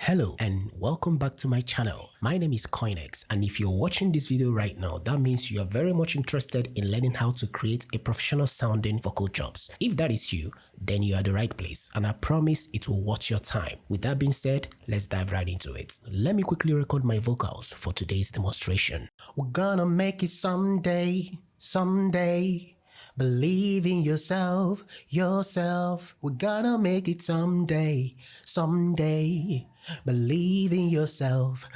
Hello and welcome back to my channel. My name is Coinx, and if you're watching this video right now, that means you are very much interested in learning how to create a professional sounding vocal chops. If that is you, then you are the right place, and I promise it will worth your time. With that being said, let's dive right into it. Let me quickly record my vocals for today's demonstration. We're gonna make it someday, someday. Believe in yourself. We're gonna make it someday, someday. Believe in yourself.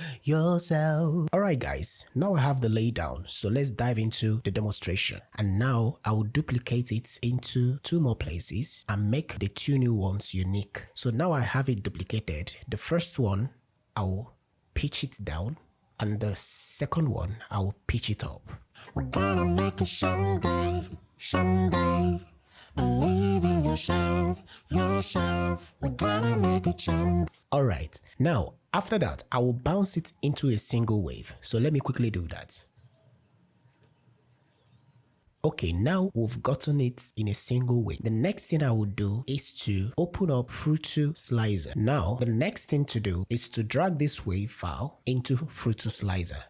Alright guys, now I have the lay down, so let's dive into the demonstration. And now I will duplicate it into two more places and make the two new ones unique. So now I have it duplicated. The first one, I will pitch it down, and the second one, I will pitch it up. We're gonna make it someday, someday. Believe in yourself. We're gonna make it someday. Alright, now after that, I will bounce it into a single wave. So let me quickly do that. Okay, now we've gotten it in a single wave. The next thing I will do is to open up Fruity Slicer. Now, the next thing to do is to drag this wave file into Fruity Slicer.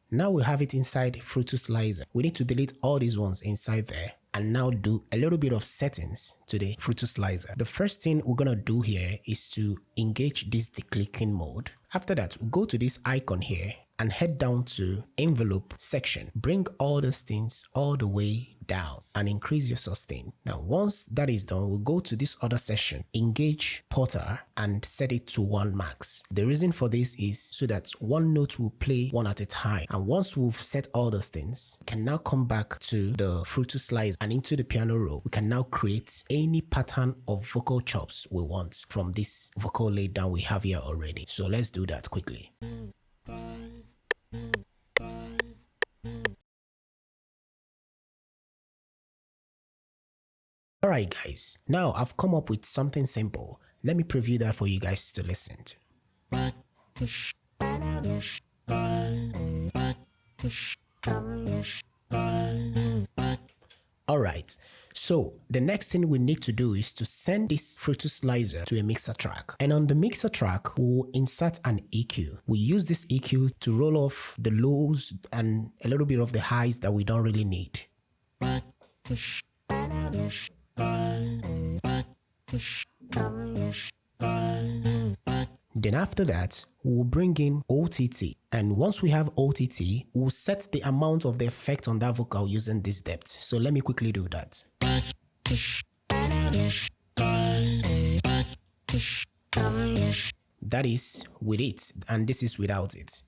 Now we have it inside Fruity Slicer. We need to delete all these ones inside there and now do a little bit of settings to the Fruity Slicer. The first thing we're gonna do here is to engage this declicking mode. After that, we'll go to this icon here and head down to envelope section. Bring all those things all the way down and increase your sustain. Now once that is done, we'll go to this other section, engage Porter, and set it to 1 max. The reason for this is so that one note will play one at a time. And once we've set all those things, we can now come back to the Fruity Slicer and into the piano roll. We can now create any pattern of vocal chops we want from this vocal lay down we have here already. So let's do that quickly. Alright guys, now I've come up with something simple. Let me preview that for you guys to listen to. Alright, so the next thing we need to do is to send this Fruity Slicer to a mixer track. And on the mixer track, we'll insert an EQ. We use this EQ to roll off the lows and a little bit of the highs that we don't really need. Then after that, we'll bring in OTT, and once we have OTT, we'll set the amount of the effect on that vocal using this depth. So let me quickly do that. That is with it, and this is without it.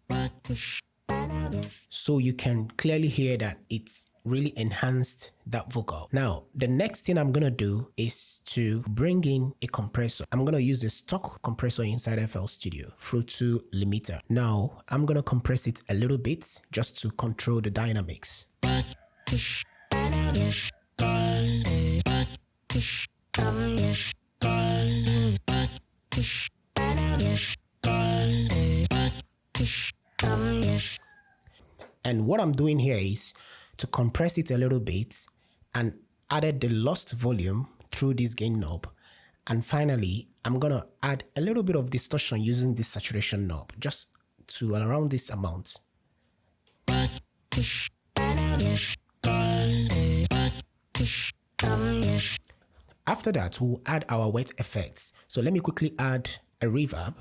So you can clearly hear that it's really enhanced that vocal. Now, the next thing I'm gonna do is to bring in a compressor. I'm gonna use a stock compressor inside FL Studio, Fruity Limiter. Now, I'm gonna compress it a little bit just to control the dynamics. And what I'm doing here is to compress it a little bit and added the lost volume through this gain knob. And finally, I'm gonna add a little bit of distortion using this saturation knob, just to around this amount. After that, we'll add our wet effects. So let me quickly add a reverb.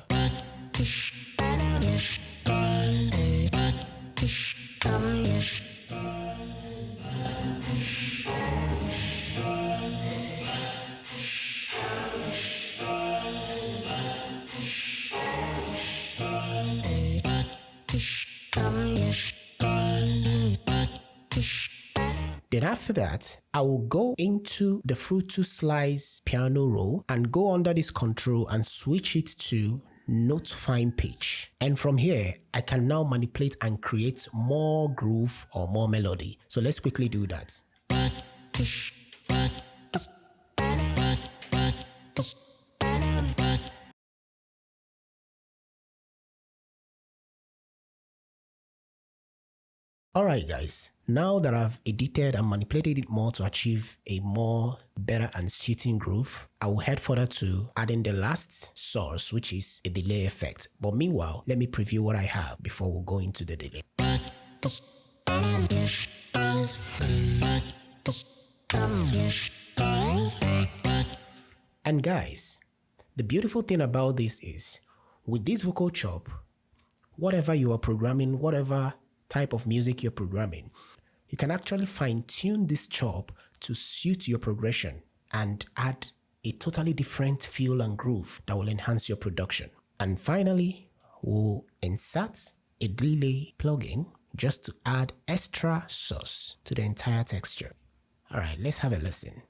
Then after that, I will go into the Fruity Slicer piano roll and go under this control and switch it to note fine pitch. And from here, I can now manipulate and create more groove or more melody. So let's quickly do that. Alright guys, now that I've edited and manipulated it more to achieve a more better and suiting groove, I will head further to adding the last source, which is a delay effect. But meanwhile, let me preview what I have before we go into the delay. And guys, the beautiful thing about this is, with this vocal chop, whatever you are programming, whatever type of music you're programming, you can actually fine-tune this chop to suit your progression and add a totally different feel and groove that will enhance your production. And finally, we'll insert a delay plugin just to add extra sauce to the entire texture. Alright, let's have a listen.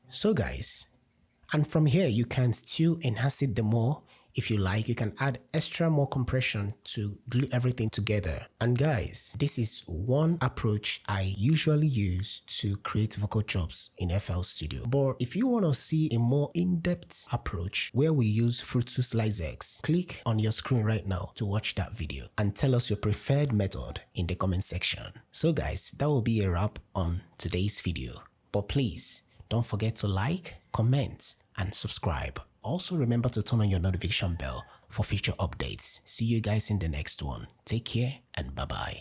So guys, and from here you can still enhance it the more. If you like, you can add extra more compression to glue everything together. And guys, this is one approach I usually use to create vocal chops in FL Studio. But if you want to see a more in-depth approach where we use Fruit 2 Slice X, click on your screen right now to watch that video and tell us your preferred method in the comment section. So guys, that will be a wrap on today's video. But please, don't forget to like, comment, and subscribe. Also remember to turn on your notification bell for future updates. See you guys in the next one. Take care and bye-bye.